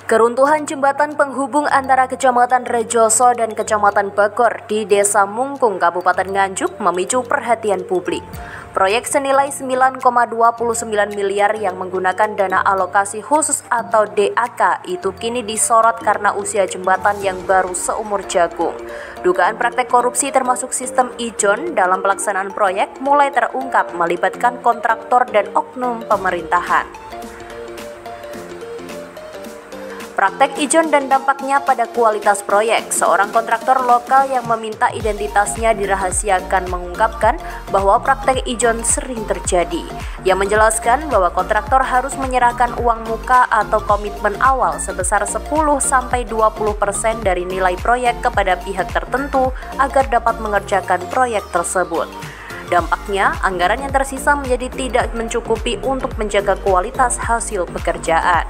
Keruntuhan jembatan penghubung antara Kecamatan Rejoso dan Kecamatan Bagor di Desa Mungkung, Kabupaten Nganjuk memicu perhatian publik. Proyek senilai 9,29 miliar yang menggunakan dana alokasi khusus atau DAK itu kini disorot karena usia jembatan yang baru seumur jagung. Dugaan praktek korupsi termasuk sistem ijon dalam pelaksanaan proyek mulai terungkap melibatkan kontraktor dan oknum pemerintahan. Praktek ijon dan dampaknya pada kualitas proyek. Seorang kontraktor lokal yang meminta identitasnya dirahasiakan mengungkapkan bahwa praktek ijon sering terjadi. Ia menjelaskan bahwa kontraktor harus menyerahkan uang muka atau komitmen awal sebesar 10-20% dari nilai proyek kepada pihak tertentu agar dapat mengerjakan proyek tersebut. Dampaknya, anggaran yang tersisa menjadi tidak mencukupi untuk menjaga kualitas hasil pekerjaan.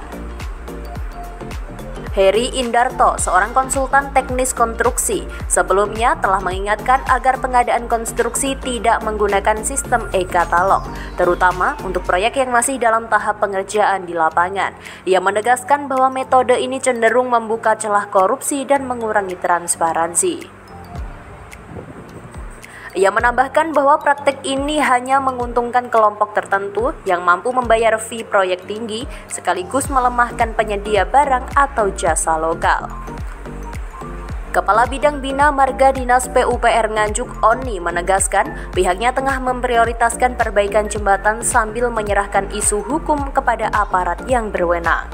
Heri Indarto, seorang konsultan teknis konstruksi, sebelumnya telah mengingatkan agar pengadaan konstruksi tidak menggunakan sistem e-katalog, terutama untuk proyek yang masih dalam tahap pengerjaan di lapangan. Ia menegaskan bahwa metode ini cenderung membuka celah korupsi dan mengurangi transparansi. Ia menambahkan bahwa praktek ini hanya menguntungkan kelompok tertentu yang mampu membayar fee proyek tinggi sekaligus melemahkan penyedia barang atau jasa lokal. Kepala Bidang Bina Marga Dinas PUPR Nganjuk Oni menegaskan pihaknya tengah memprioritaskan perbaikan jembatan sambil menyerahkan isu hukum kepada aparat yang berwenang.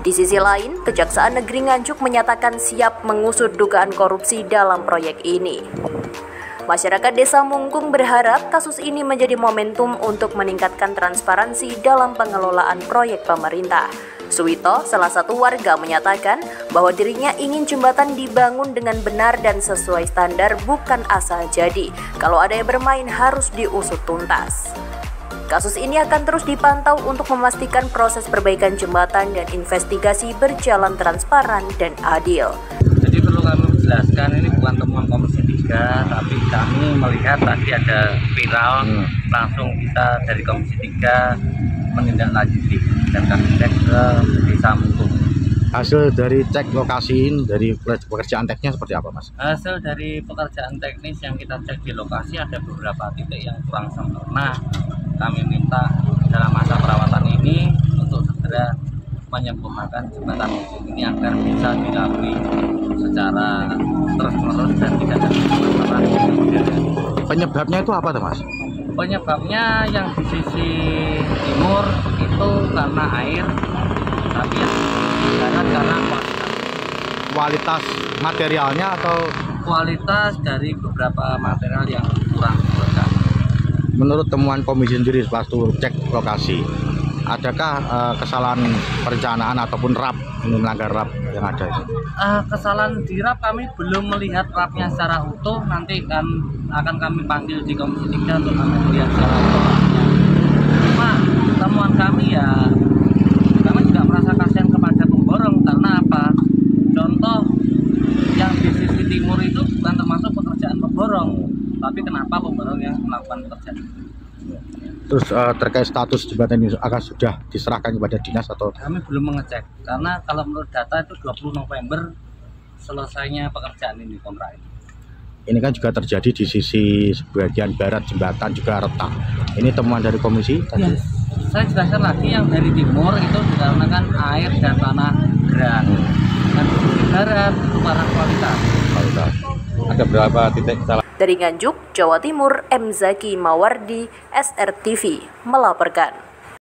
Di sisi lain, Kejaksaan Negeri Nganjuk menyatakan siap mengusut dugaan korupsi dalam proyek ini. Masyarakat Desa Mungkung berharap kasus ini menjadi momentum untuk meningkatkan transparansi dalam pengelolaan proyek pemerintah. Suwito, salah satu warga, menyatakan bahwa dirinya ingin jembatan dibangun dengan benar dan sesuai standar, bukan asal jadi. Kalau ada yang bermain harus diusut tuntas. Kasus ini akan terus dipantau untuk memastikan proses perbaikan jembatan dan investigasi berjalan transparan dan adil. Jadi perlu kami jelaskan, ini bukan temuan Komisi 3, tapi kami melihat tadi ada viral, langsung kita dari Komisi 3 menindaklanjuti dan kami cek ke Desa Mungkung. Hasil dari cek lokasi dari pekerjaan teknisnya seperti apa, Mas? Hasil dari pekerjaan teknis yang kita cek di lokasi ada beberapa titik yang kurang sempurna. Kami minta dalam masa perawatan ini untuk segera menyempurnakan jembatan ini agar bisa dilalui secara terus-menerus dan tidak ada masalah. Penyebabnya itu apa, Mas? Penyebabnya yang di sisi timur itu karena air, tapi yang di sisi barat karena kualitas materialnya atau kualitas dari beberapa material yang kurang lengkap. Menurut temuan komisi sendiri waktu cek lokasi, adakah kesalahan perencanaan ataupun RAP, ini melanggar RAP yang ada? Kesalahan di RAP kami belum melihat RAP-nya secara utuh, nanti akan kami panggil di Komisi 3 untuk kami melihat secara utuh RAP-nya. Cuma temuan kami ya, kami juga merasa kasihan kepada pemborong, karena apa? Contoh, yang di sisi timur itu bukan termasuk pekerjaan pemborong, tapi kenapa pemborong yang melakukan pekerjaan itu? Terus terkait status jembatan ini akan sudah diserahkan kepada dinas atau? Kami belum mengecek, karena kalau menurut data itu 20 November selesainya pekerjaan ini, kontrak ini. Ini kan juga terjadi di sisi sebagian barat jembatan juga retak. Ini temuan dari komisi tadi? Yes. Saya jelaskan lagi, yang dari timur itu dikarenakan air dan tanah gerak. Dan di sisi barat itu karena kualitas. Ada berapa titik salah? Dari Nganjuk, Jawa Timur, M. Zaki Mawardi, SRTV melaporkan.